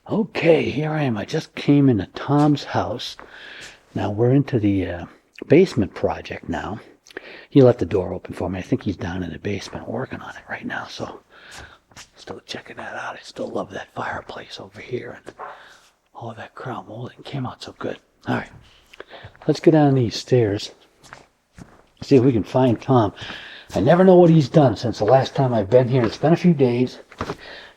Okay, here I am. I just came into Tom's house. Now we're into the basement project now. He left the door open for me. I think he's down in the basement working on it right now. So still checking that out. I still love that fireplace over here and all that crown molding came out so good. All right, let's get down these stairs. See if we can find Tom. I never know what he's done since the last time I've been here. It's been a few days.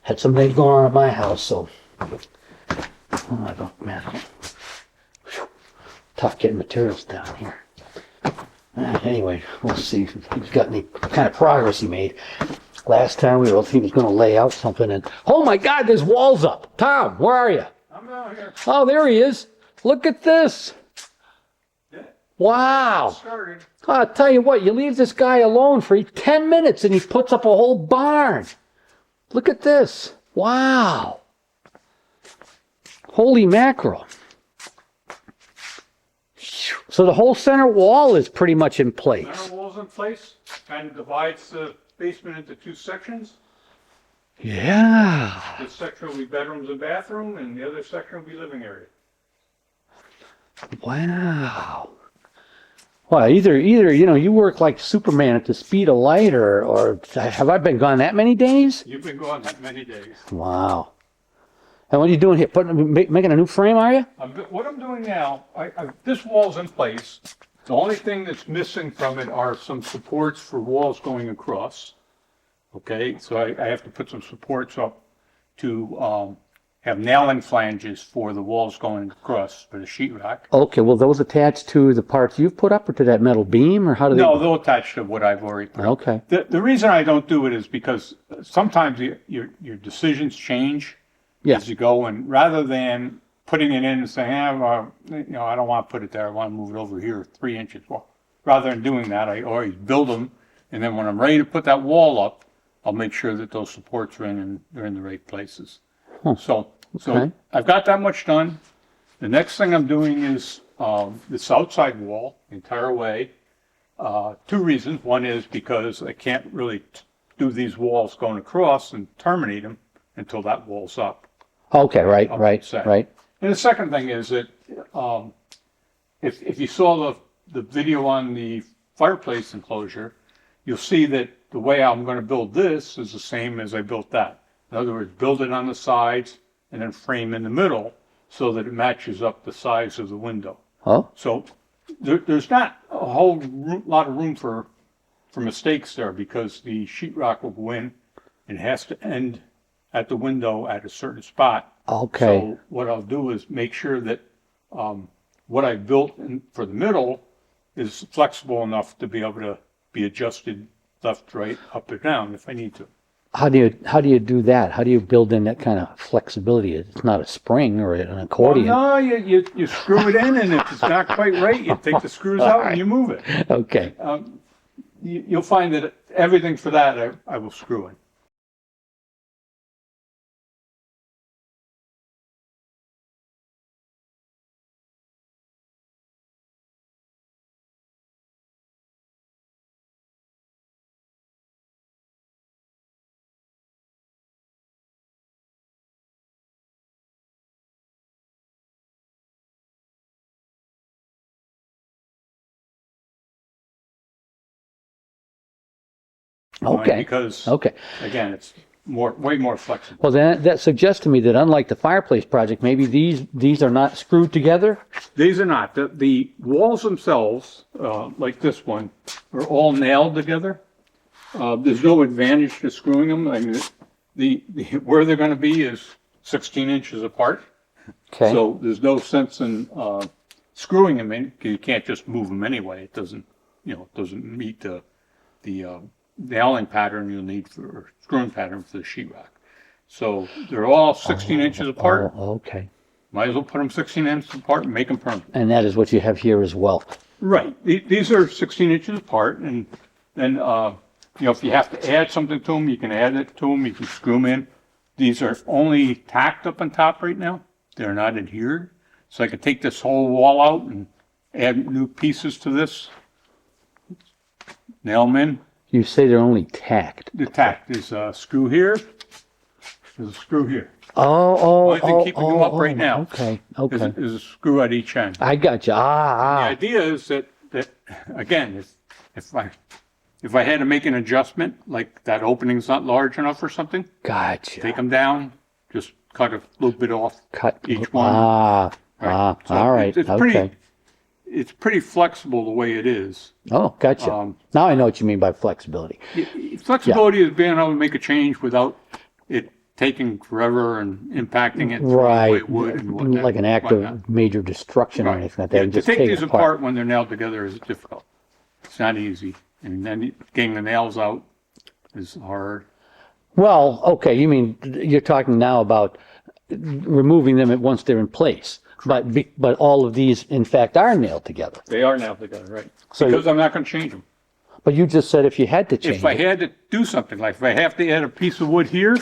Had some things going on at my house, so oh, man, tough getting materials down here. Anyway, we'll see if he's got any kind of progress he made. Last time he was going to lay out something, and oh my God, there's walls up. Tom, where are you? I'm out here. Oh, there he is. Look at this. Yeah. Wow. Started. I'll tell you what, you leave this guy alone for 10 minutes and he puts up a whole barn. Look at this. Wow. Holy mackerel. So the whole center wall is pretty much in place. Center wall's in place. Kind of divides the basement into two sections. Yeah. This section will be bedrooms and bathroom, and the other section will be living area. Wow. Well, either you work like Superman at the speed of light, or have I been gone that many days? You've been gone that many days. Wow. And what are you doing here? Making a new frame, are you? What I'm doing now, this wall's in place. The only thing that's missing from it are some supports for walls going across. Okay, so I have to put some supports up to have nailing flanges for the walls going across for the sheetrock. Okay, well, those attached to the parts you've put up or to that metal beam, or how do they? No, they'll attach to what I've already put up. Okay. The reason I don't do it is because sometimes your decisions change as you go, and rather than putting it in and saying, I don't want to put it there, I want to move it over here 3 inches. Well, rather than doing that, I always build them, and then when I'm ready to put that wall up, I'll make sure that those supports are in and they're in the right places. Huh. So Okay. I've got that much done. The next thing I'm doing is this outside wall, the entire way. Two reasons. One is because I can't really do these walls going across and terminate them until that wall's up. Okay, right. And the second thing is that if you saw the video on the fireplace enclosure, you'll see that the way I'm going to build this is the same as I built that. In other words, build it on the sides and then frame in the middle so that it matches up the size of the window. Oh. So there's not a whole lot of room for mistakes there, because the sheetrock will go in and it has to end at the window at a certain spot. Okay. So what I'll do is make sure that what I built for the middle is flexible enough to be able to be adjusted left, right, up or down if I need to. How do you do that? How do you build in that kind of flexibility? It's not a spring or an accordion. Well, no, you screw it in, and if it's not quite right, you take the screws out and you move it. Okay. You'll find that everything for that I will screw in. Okay. Because again, it's way more flexible. Well, then that suggests to me that unlike the fireplace project, maybe these are not screwed together. These are not. The walls themselves, like this one, are all nailed together. There's no advantage to screwing them. I mean, where they're going to be is 16 inches apart. Okay. So there's no sense in screwing them in, because you can't just move them anyway. It doesn't meet the nailing pattern you'll need for screwing pattern for the sheetrock. So they're all 16 inches apart. Oh, okay. Might as well put them 16 inches apart and make them permanent. And that is what you have here as well. Right. These are 16 inches apart, and then if you have to add something to them, you can add it to them. You can screw them in. These are only tacked up on top right now. They're not adhered. So I could take this whole wall out and add new pieces to this. Nail them in. You say they're only tacked. The tack. There's a screw here. There's a screw here. Only thing keeping them up right now Okay, okay. is a screw at each end. I got you. The idea is that again, if I had to make an adjustment, like that opening's not large enough or something, Gotcha. take them down, just cut a little bit off Cut each one. Right. So all right. Okay. It's pretty flexible the way it is. Oh, gotcha. Now I know what you mean by flexibility. Flexibility is being able to make a change without it taking forever and impacting it the way it would and whatnot. Like an act of major destruction or anything like that. Yeah, to take these apart when they're nailed together is difficult. It's not easy. And then getting the nails out is hard. Well, okay, you mean you're talking now about removing them once they're in place. But all of these, in fact, are nailed together. They are nailed together, right? So because I'm not going to change them. But you just said if you had to change If I had to do something, like if I have to add a piece of wood here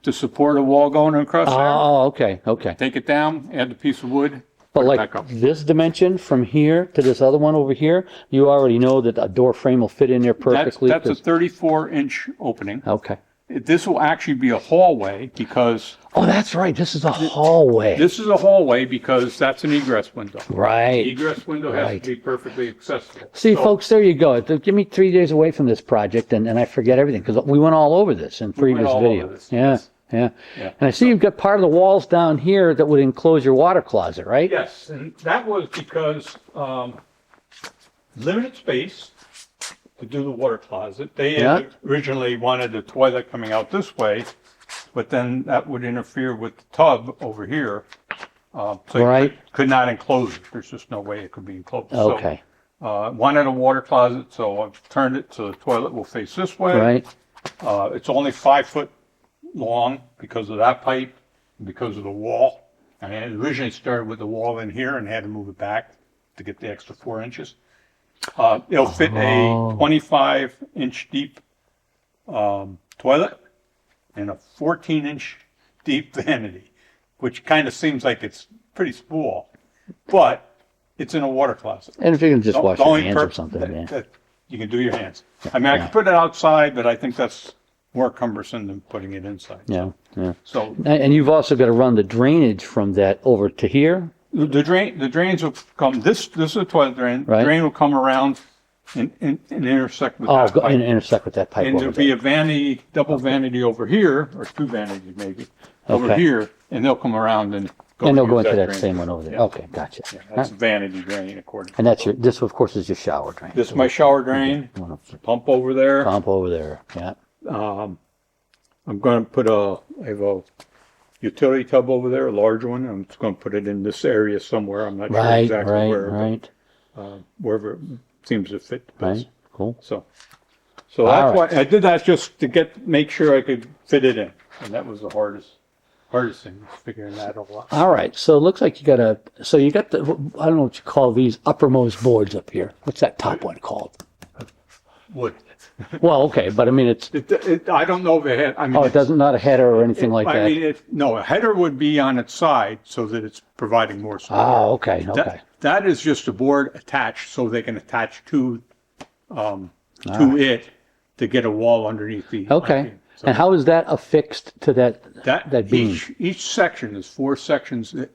to support a wall going across there. Oh, okay, okay. Take it down, add the piece of wood, but put it like back up. this dimension from here to this other one over here, you already know that a door frame will fit in there perfectly. That's a 34-inch opening. Okay. This will actually be a hallway because... Oh, that's right. This is a hallway. This is a hallway because that's an egress window. Right. The egress window has to be perfectly accessible. See, folks, there you go. Give me 3 days away from this project and I forget everything because we went all over this in previous videos. Yeah. And I see you've got part of the walls down here that would enclose your water closet, right? Yes, and that was because limited space to do the water closet. They had originally wanted the toilet coming out this way, but then that would interfere with the tub over here. So you could not enclose it. There's just no way it could be enclosed. Okay. So, wanted a water closet, so I've turned it so the toilet will face this way. Right. It's only 5 foot long because of that pipe, and because of the wall. I had originally started with the wall in here and had to move it back to get the extra 4 inches. It'll fit a 25-inch deep toilet and a 14-inch deep vanity, which kind of seems like it's pretty small, but it's in a water closet. And if you can just wash your hands or something, you can do your hands. I mean, I can put it outside, but I think that's more cumbersome than putting it inside. Yeah. So, and you've also got to run the drainage from that over to here. The drains will come. This is a toilet drain. Right. The drain will come around and intersect with that pipe. Intersect with that pipe. And there'll be a vanity, double vanity over here, or 2 vanities maybe, over here, and they'll come around and go. And they'll go into that same one over there. Okay, gotcha. Yeah, that's a vanity drain, according. And that's this, of course, is your shower drain. This is my shower drain. Pump over there. Pump over there. Yeah. I'm going to put I have a utility tub over there, a large one. I'm just going to put it in this area somewhere. I'm not sure exactly where. Right. Wherever it seems to fit. Right. Cool. So that's why I did that, just to make sure I could fit it in, and that was the hardest thing, was figuring that all out. All right. So it looks like you got the I don't know what you call these uppermost boards up here. What's that top one called? Wood. Well, okay, but I mean it's. I don't know if it had. I mean, it doesn't, not a header or anything like that. I mean, no, a header would be on its side so that it's providing more support. Oh, okay. That is just a board attached so they can attach to it to get a wall underneath the. Okay. So, and how is that affixed to that beam? Each section is 4 sections that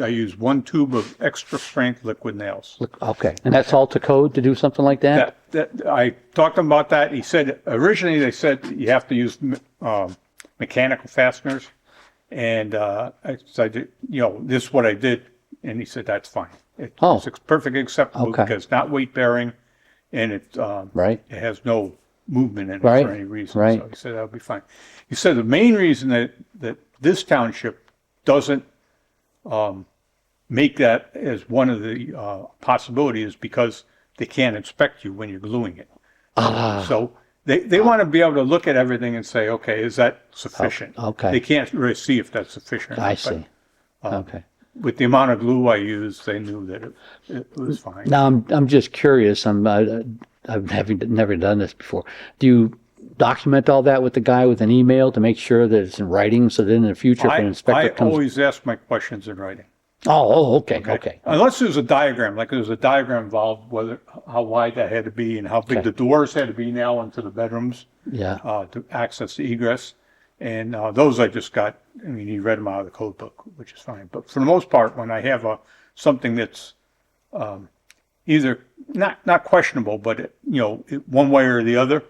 I use 1 tube of extra strength liquid nails. Okay. And that's all to code to do something like that? I talked to him about that. He said, originally they said you have to use mechanical fasteners. And I said, this is what I did. And he said, that's fine. It's perfectly acceptable because it's not weight bearing and it has no movement in it for any reason. Right. So he said that'll be fine. He said the main reason that this township doesn't make that as one of the possibilities is because they can't inspect you when you're gluing it. So they want to be able to look at everything and say, okay, is that sufficient? Okay. They can't really see if that's sufficient. I see. Okay. With the amount of glue I used, they knew that it was fine. Now I'm just curious. I've never done this before. Do you document all that with the guy with an email to make sure that it's in writing so that in the future if an inspector comes... I always ask my questions in writing. Okay. Unless there's a diagram, like there's a diagram involved, how wide that had to be and how big the doors had to be now into the bedrooms to access the egress. And those I just got, I mean, he read them out of the code book, which is fine. But for the most part, when I have something that's either not questionable, but one way or the other,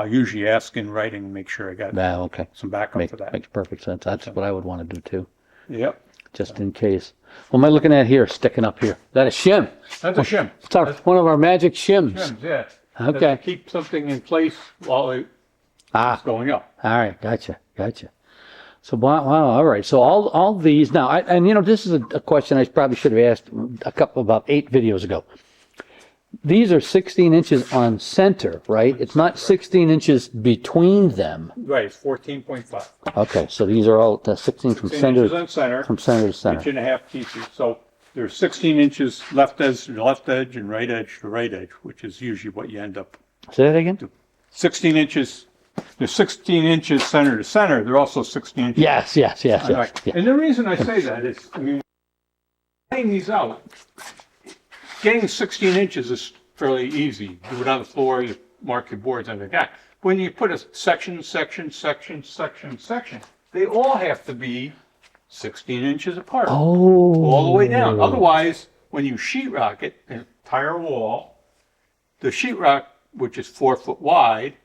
usually ask in writing and make sure I got okay. some backup for that. Makes perfect sense. That's what I would want to do too. Yep. Just in case. What am I looking at here, sticking up here? Is that a shim? That's a shim. It's one of our magic shims. Shims, yeah. Okay. That's to keep something in place while it's going up. All right. Gotcha. So, wow. All right. So all these now, this is a question I probably should have asked about 8 videos ago. These are 16 inches on center, right? It's not 16 inches between them. Right, it's 14.5. Okay, so these are all 16 from 16 center, inches on center, from center to center. 1.5 pieces. So there's 16 inches left edge to left edge and right edge to right edge, which is usually what you end up. Say that again? 16 inches. There's 16 inches center to center. They're also 16 inches. Yes. Right. Yeah. And the reason I say that is, I mean, laying these out, getting 16 inches is fairly easy. Do it on the floor, you mark your boards and like that. When you put a section, they all have to be 16 inches apart. Oh. All the way down. Otherwise, when you sheetrock it, an entire wall, the sheetrock, which is 4 foot wide,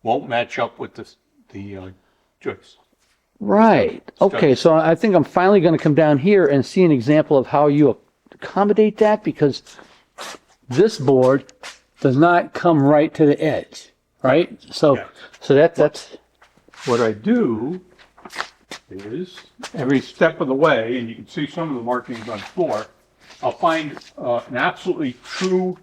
won't match up with the joists. Right. Okay, so I think I'm finally going to come down here and see an example of how you accommodate that, because this board does not come right to the edge, right? So, Yeah. so that's What I do is, every step of the way, and you can see some of the markings on the floor, I'll find an absolutely true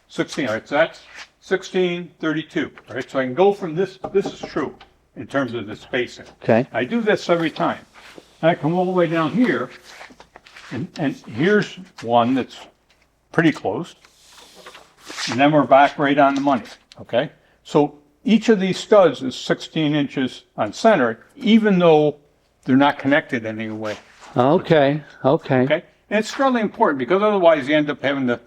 16. All right, so that's 16, 32. All right, so I can go from this is true in terms of the spacing. okay. I do this every time. I come all the way down here, and here's one that's pretty close. And then we're back right on the money, okay? So each of these studs is 16 inches on center, even though they're not connected in any way, Okay. okay? And it's fairly important, because otherwise you end up having to,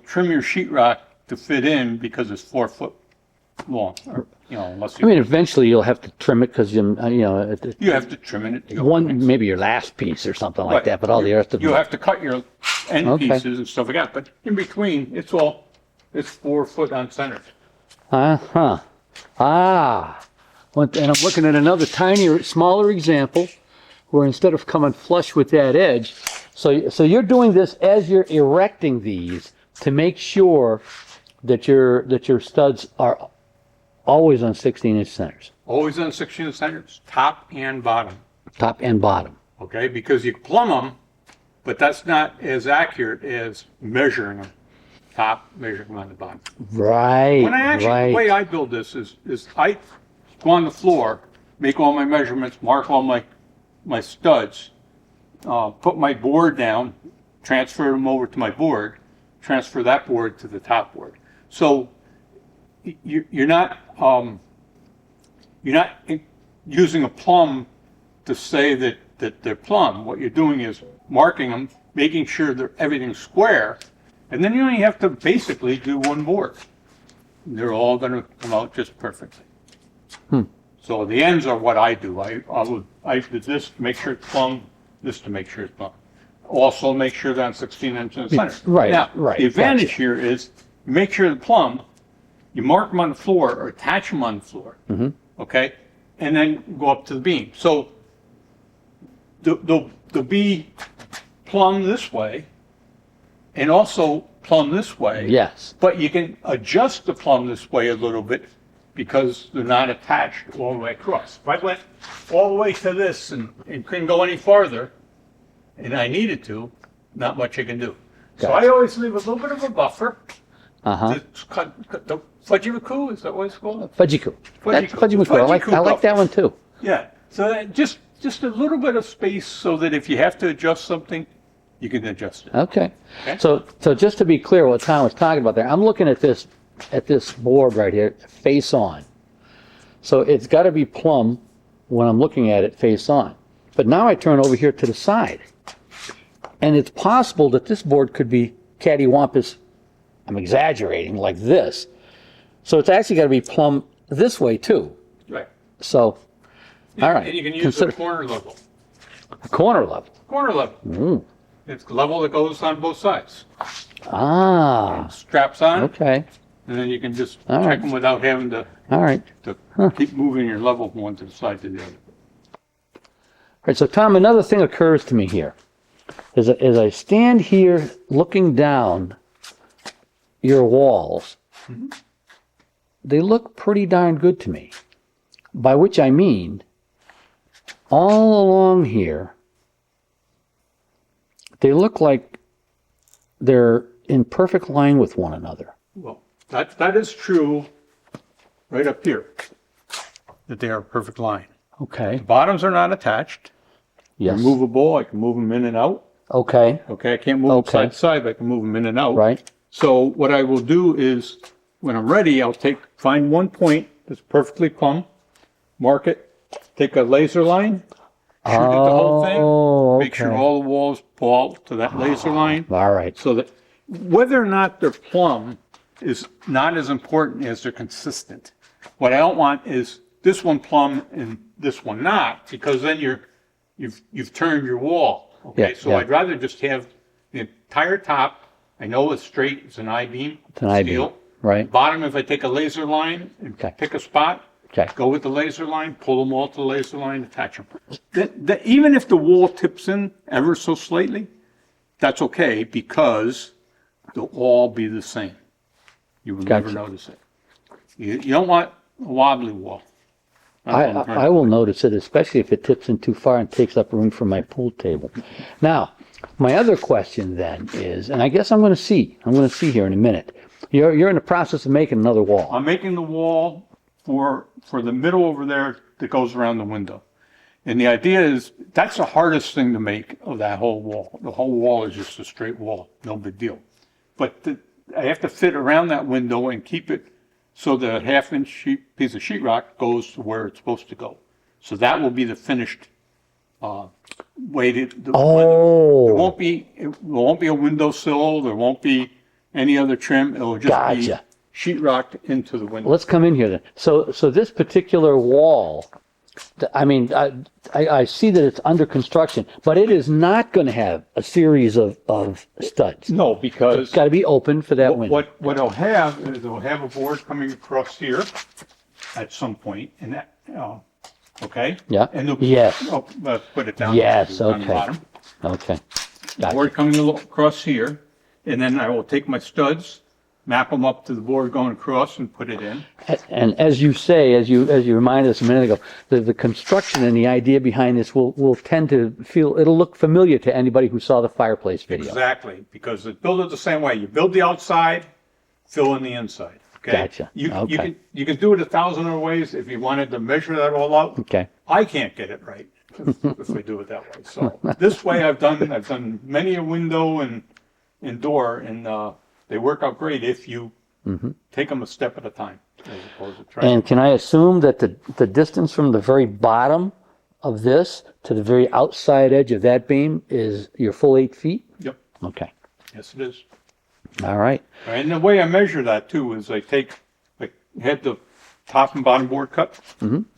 trim your sheetrock to fit in because it's 4 foot long, or, unless I mean, eventually you'll have to trim it because you have to trim it. maybe your last piece or something like Right. that, but all the rest of You have to cut your end Okay. pieces and stuff like that, but in between, it's 4 foot on center. Uh-huh. And I'm looking at another smaller example where instead of coming flush with that edge, so you're doing this as you're erecting these to make sure that your studs are always on 16-inch centers. Always on 16 centers, top and bottom, Top and bottom. okay? Because you plumb them, but that's not as accurate as measuring them, top, measuring them on the bottom. Right. When I actually, the way I build this is I go on the floor, make all my measurements, mark all my studs, put my board down, transfer them over to my board, transfer that board to the top board. So you're not using a plumb to say that they're plumb. What you're doing is marking them, making sure that everything's square, and then you only have to basically do one board. They're all going to come out just perfectly. So the ends are what I do. I did this to make sure it's plumb, this to make sure it's plumb. Also make sure that I'm 16 inches in the center. Right, Now, right, the advantage gotcha. here is you make sure the plumb, you mark them on the floor or attach them on the floor, okay? And then go up to the beam. So they'll be plumb this way and also plumb this way. Yes. But you can adjust the plumb this way a little bit because they're not attached all the way across. If I went all the way to this and couldn't go any farther, and I needed to, not much I can do. So Gotcha. I always leave a little bit of a buffer. Uh-huh. To cut the fudgy-maku, is that what it's called? Fudgy-coo. That's Fudgy-coo. Fudgy-maku. I like that one too. Yeah, so that just a little bit of space so that if you have to adjust something, you can adjust it. Okay. Okay. So just to be clear what Tom was talking about there, I'm looking at this board right here, face on. So it's got to be plumb when I'm looking at it face on. But now I turn over here to the side. And it's possible that this board could be cattywampus, I'm exaggerating, like this. So it's actually got to be plumb this way too. Right. So, all right. And you can use the corner level. Corner level. Corner level. Mm. It's the level that goes on both sides. Ah. It straps on, Okay. and then you can just All check right. them without having to All right. keep moving your level from one to the side to the other. All right. So, Tom, another thing occurs to me here. As I stand here looking down your walls, they look pretty darn good to me. By which I mean, all along here, they look like they're in perfect line with one another. Well, that is true right up here, that they are a perfect line. Okay. The bottoms are not attached. Yes. They're movable. I can move them in and out. Okay. Okay, I can't move them side to side, but I can move them in and out. Right. So what I will do is, when I'm ready, I'll find one point that's perfectly plumb, mark it, take a laser line, shoot at the whole thing, make sure okay. all the walls fall to that laser line. All right. So that whether or not they're plumb is not as important as they're consistent. What I don't want is this one plumb and this one not, because then you've turned your wall. Okay, Yeah, so yeah. I'd rather just have the entire top. I know it's straight, it's an I-beam, It's an I-beam, steel. right. Bottom, if I take a laser line and Okay. pick a spot, Okay. go with the laser line, pull them all to the laser line, attach them. Even if the wall tips in ever so slightly, that's okay, because they'll all be the same. You will never Gotcha. notice it. You don't want a wobbly wall. That's what I'm trying I to will notice it, especially if it tips in too far and takes up room for my pool table. Now, my other question then is, and I guess I'm going to see here in a minute. You're in the process of making another wall. I'm making the wall for the middle over there that goes around the window. And the idea is, that's the hardest thing to make of that whole wall. The whole wall is just a straight wall, no big deal. But I have to fit around that window and keep it so the half-inch piece of sheetrock goes to where it's supposed to go. So that will be the finished way to. There won't be a windowsill. There won't be any other trim. It will just be sheetrocked into the window. Let's come in here then. So this particular wall, I mean, I see that it's under construction, but it is not going to have a series of studs. No, because It's got to be open for that window. what it'll have is it'll have a board coming across here at some point, and that, okay? Yeah. And Yes. let's put it down. Yes. On the Okay. bottom. Okay. Gotcha. Board coming across here, and then I will take my studs, map them up to the board going across, and put it in. And as you say, as you reminded us a minute ago, the construction and the idea behind this will tend to it'll look familiar to anybody who saw the fireplace video. Exactly, because it's built the same way. You build the outside, fill in the inside. Okay? Gotcha. You Okay. can do it 1,000 other ways if you wanted to measure that all out. Okay. I can't get it right if we do it that way. So this way I've done many a window and door, and they work out great if you take them a step at a time, as opposed to trying. And can I assume that the distance from the very bottom of this to the very outside edge of that beam is your full 8 feet? Yep. Okay. Yes, it is. All right. And the way I measure that too is I had the top and bottom board cut,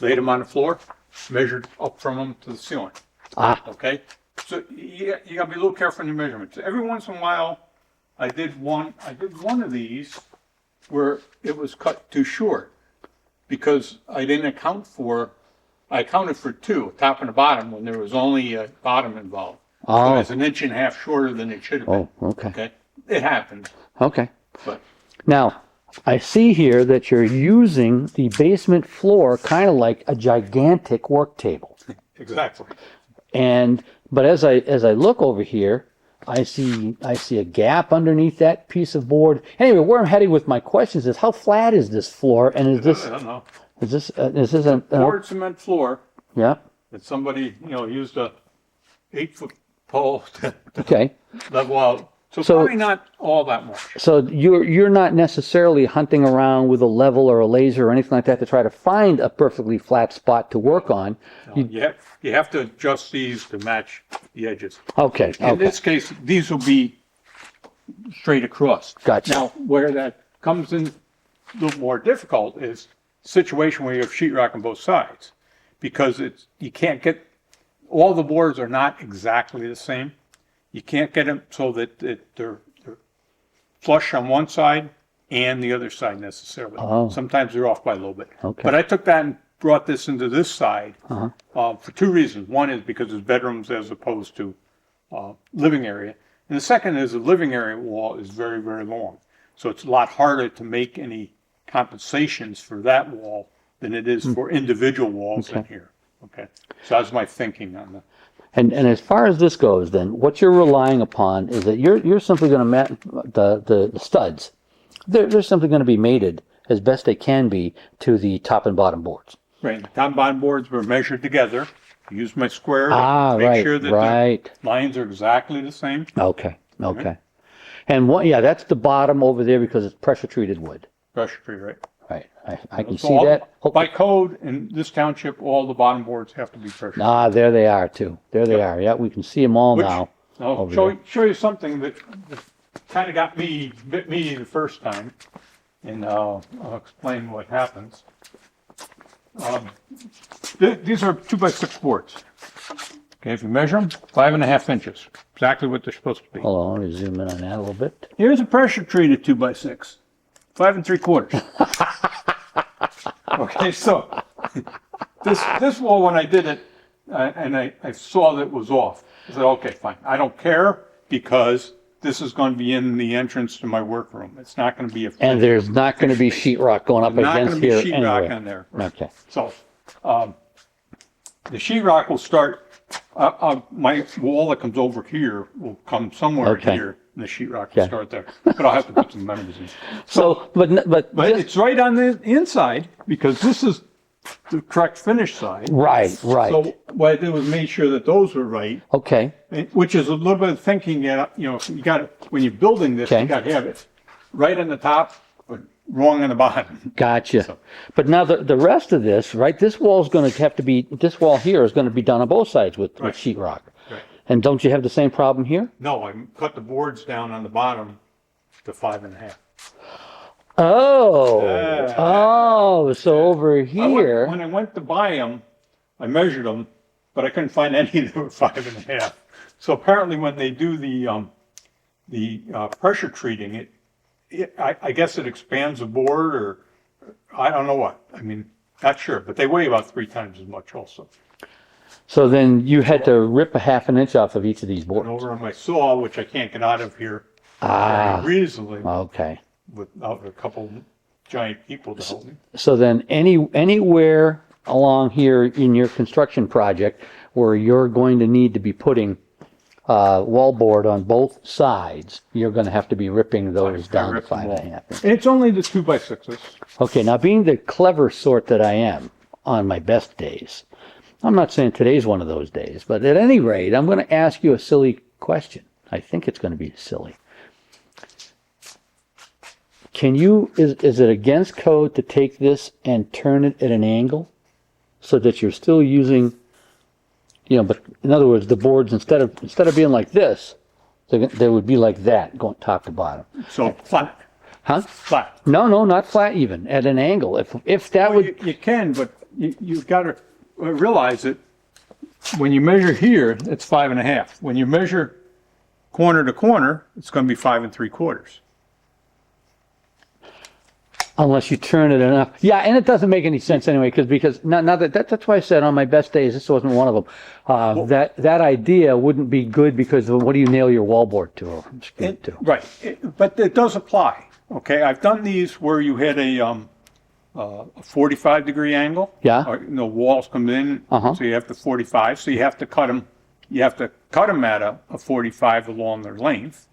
laid them on the floor, measured up from them to the ceiling. Ah. Okay. So you got to be a little careful in your measurements. Every once in a while, I did one of these where it was cut too short because I accounted for two, top and a bottom, when there was only a bottom involved. So it's 1.5 inches shorter than it should have been. Oh, okay. Okay. It happened. Okay. But Now, I see here that you're using the basement floor kind of like a gigantic work table. exactly. But as I look over here, I see a gap underneath that piece of board. Anyway, where I'm heading with my questions is how flat is this floor, and I don't know. is this a Board cement floor yeah? that somebody used a 8-foot pole to Okay. level out. So probably not all that much. So you're not necessarily hunting around with a level or a laser or anything like that to try to find a perfectly flat spot to work on. You have to adjust these to match the edges. Okay. In this case, these will be straight across. Gotcha. Now, where that comes in a little more difficult is a situation where you have sheetrock on both sides. because you can't get, all the boards are not exactly the same. You can't get them so that they're flush on one side and the other side necessarily. Oh. Sometimes they're off by a little bit. Okay. But I took that and brought this into this side for two reasons. One is because it's bedrooms as opposed to living area. And the second is the living area wall is very, very long. So it's a lot harder to make any compensations for that wall than it is for individual walls in here. Okay. So that's my thinking on that. And as far as this goes, then what you're relying upon is that you're simply going to mat the studs. They're simply going to be mated as best they can be to the top and bottom boards. Right. The top and bottom boards were measured together. Use my square to make sure that the lines are exactly the same. Okay. Okay. And that's the bottom over there because it's pressure treated wood. Pressure treated, right? Right. I can see that. By code in this township, all the bottom boards have to be pressure treated. Ah, there they are too. There they are. Yeah, we can see them all now. I'll show you something that kind of bit me the first time, and I'll explain what happens. These are 2x6 boards. Okay, if you measure them, 5.5 inches, exactly what they're supposed to be. Hold on, let me zoom in on that a little bit. Here's a pressure treated 2x6, 5 3/4. Okay, so this wall, when I did it, and I saw that it was off, I said, okay, fine. I don't care because this is going to be in the entrance to my workroom. It's not going to be and there's not going to be sheetrock going up against here anyway. Not going to be sheetrock on there. Right. Okay. So the sheetrock will start. My wall that comes over here will come somewhere here, and the sheetrock will start there. But I'll have to put some members in. So, but it's right on the inside because this is the correct finish side. Right. So what I did was made sure that those were right. Okay. Which is a little bit of thinking. You got to, when you're building this, you got to have it right on the top, but wrong on the bottom. Gotcha. So. But now the rest of this, right? This wall is going to have to be. This wall here is going to be done on both sides with sheetrock. Right. And don't you have the same problem here? No, I cut the boards down on the bottom to 5.5. So over here. When I went to buy them, I measured them, but I couldn't find any that were 5.5. So apparently, when they do the pressure treating, I guess it expands the board, or I don't know what. I mean, not sure, but they weigh about 3 times as much also. So then you had to rip a 1/2 inch off of each of these boards. And over on my saw, which I can't get out of here very easily. Okay. Without a couple giant people to help me. So then anywhere along here in your construction project where you're going to need to be putting wallboard on both sides, you're going to have to be ripping those down to 5.5. It's only the 2x6s. Okay, now being the clever sort that I am on my best days, I'm not saying today's one of those days, but at any rate, I'm going to ask you a silly question. I think it's going to be silly. Is it against code to take this and turn it at an angle so that you're still using, but in other words, the boards, instead of being like this, they would be like that, going top to bottom. So flat. Huh? Flat. No, not flat even, at an angle. If that would... You can, but you've got to realize that when you measure here, it's 5.5. When you measure corner to corner, it's going to be 5 3/4. Unless you turn it enough. Yeah, and it doesn't make any sense anyway, because now that's why I said on my best days, this wasn't one of them. That idea wouldn't be good because what do you nail your wallboard to or screw it to? Right, but it does apply. Okay, I've done these where you hit a 45-degree angle. Yeah. Or, the walls come in, so you have the 45. So you have to cut them. You have to cut them at a 45 along their length.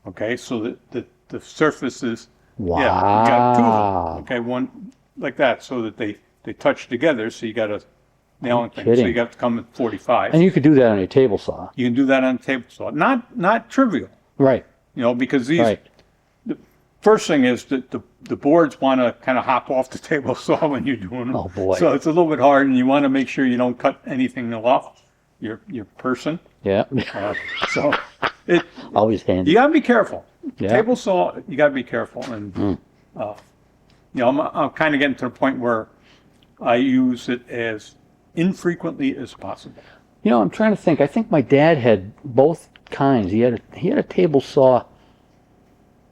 Okay, so that the surface is. Wow. Yeah, you got 2 of them. Okay, one like that, so that they touch together. So you got to nail it. So you have to come at 45. And you could do that on your table saw. You can do that on a table saw. Not trivial. Right. Because these. Right. The first thing is that the boards want to kind of hop off the table saw when you're doing them. Oh boy. So it's a little bit hard, and you want to make sure you don't cut anything off your person. Yeah. So it always handy. You got to be careful. Yeah. Table saw, you got to be careful, and I'm kind of getting to the point where I use it as infrequently as possible. You know, I'm trying to think. I think my dad had both kinds. He had a table saw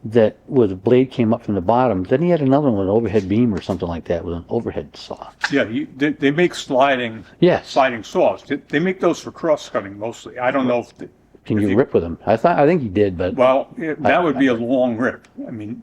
that where the blade came up from the bottom. Then he had another one with an overhead beam or something like that with an overhead saw. Yeah, they make sliding Yes. saws. They make those for cross cutting mostly. I don't know if Can you rip with them? I think he did, but well, that would be a long rip. I mean,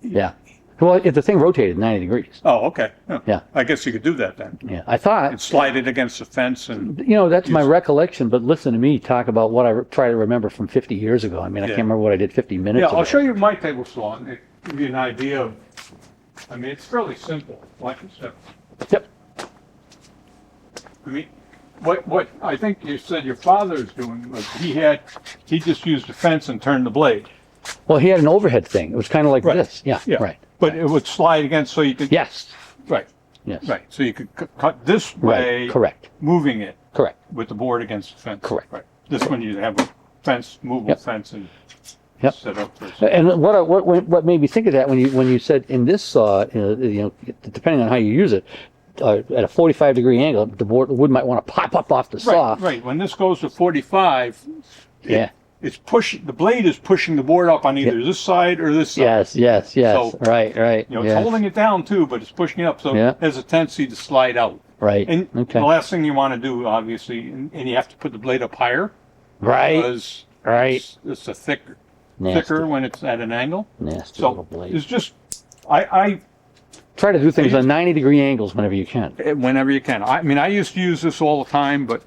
yeah. Well, if the thing rotated 90 degrees. oh, okay. Yeah. I guess you could do that then. Yeah, I thought. And slide it against the fence and. You know, that's my recollection, but listen to me talk about what I try to remember from 50 years ago. I mean, I can't remember what I did 50 minutes ago. Yeah, I'll show you my table saw and give you an idea of, I mean, it's fairly simple, like I said. Yep. I mean, what I think you said your father's doing was he just used the fence and turned the blade. Well, he had an overhead thing. It was kind of like this. Yeah, right. But it would slide against so you could. Yes. Right. Yes. Right. So you could cut this way. Right. Correct. Moving it. Correct. With the board against the fence. Correct. Right. This one you have a fence, movable fence, and set up for. And what made me think of that when you said in this saw, you know, depending on how you use it, at a 45-degree angle, the wood might want to pop up off the saw. Right. When this goes to 45. Yeah. It's pushing, the blade is pushing the board up on either this side or this side. Yes. So, right. You know, it's holding it down too, but it's pushing it up, so it has a tendency to slide out. Right. And the last thing you want to do, obviously, and you have to put the blade up higher. Right. Because it's a thicker when it's at an angle. Nasty little blade. It's just, I try to do things on 90-degree angles whenever you can. Whenever you can. I mean, I used to use this all the time, but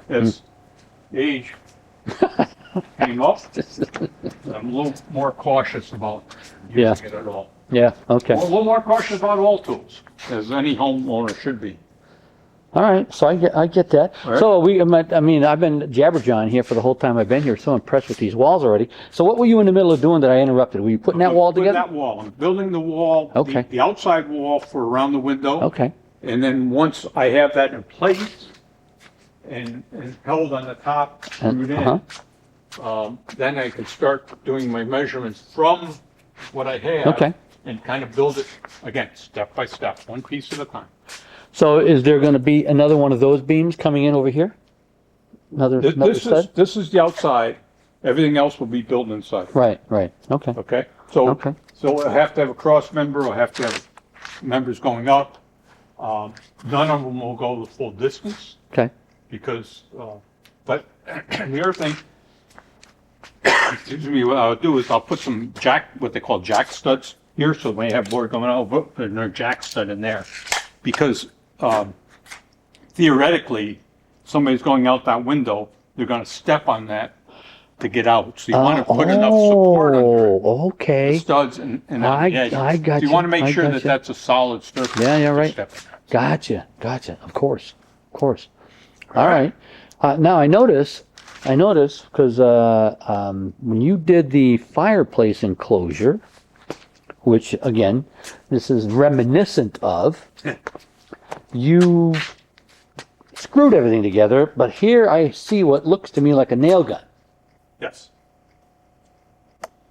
as age came up, I'm a little more cautious about using it at all. Yeah, okay. A little more cautious about all tools, as any homeowner should be. All right, so I get that. Right. So I mean, I've been jabberjawing here for the whole time I've been here. So impressed with these walls already. So what were you in the middle of doing that I interrupted? Were you putting that wall together? That wall. I'm building the wall, the outside wall for around the window. Okay. And then once I have that in place and held on the top, screwed in, then I can start doing my measurements from what I have and kind of build it, again, step by step, one piece at a time. So is there going to be another one of those beams coming in over here? Another stud? This is the outside. Everything else will be built inside. Right. Okay. Okay. So I have to have a cross member. I have to have members going up. None of them will go the full distance. Okay. Because, but the other thing, excuse me, what I'll do is I'll put some what they call jack studs here. So when you have board going out, and there's jack stud in there. Because theoretically, somebody's going out that window, they're going to step on that to get out. So you want to put enough support under the studs and the edge. I got so you want to make sure that that's a solid surface. Yeah, right. Gotcha. Of course. All right. Now I notice because when you did the fireplace enclosure, which again, this is reminiscent of, you screwed everything together, but here I see what looks to me like a nail gun. Yes.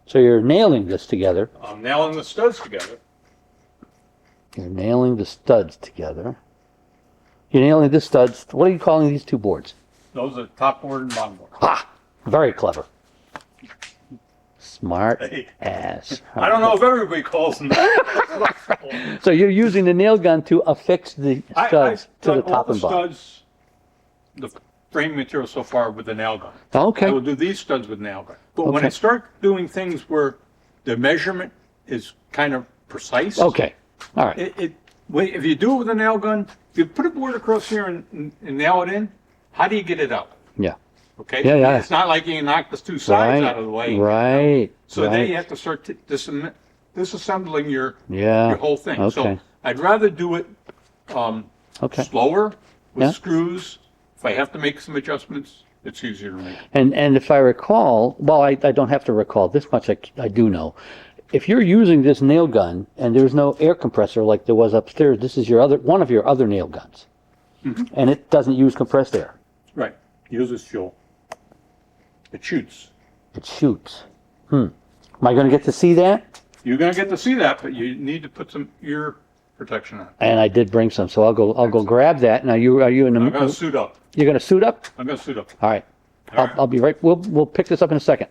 So you're nailing this together. I'm nailing the studs together. You're nailing the studs together. You're nailing the studs. What are you calling these two boards? Those are top board and bottom board. Ha! Very clever. Smart ass. I don't know if everybody calls them that. So you're using the nail gun to affix the studs to the top and bottom. Studs, the frame material so far with the nail gun. Okay. I will do these studs with nail gun. But when I start doing things where the measurement is kind of precise. Okay. All right. If you do it with a nail gun, if you put a board across here and nail it in, how do you get it out? Yeah. Okay? Yeah. It's not like you can knock the two sides out of the way. Right. So then you have to start disassembling your whole thing. Okay. So I'd rather do it slower with screws. If I have to make some adjustments, it's easier to make. And if I recall, well, I don't have to recall this much. I do know. If you're using this nail gun and there's no air compressor like there was upstairs, this is one of your other nail guns, and it doesn't use compressed air. Right. Uses fuel. It shoots. Am I going to get to see that? You're going to get to see that, but you need to put some ear protection on. And I did bring some, so I'll go grab that. Now are you in the? I'm gonna suit up. You're gonna suit up? I'm gonna suit up. All right. All right. I'll be right. We'll pick this up in a second.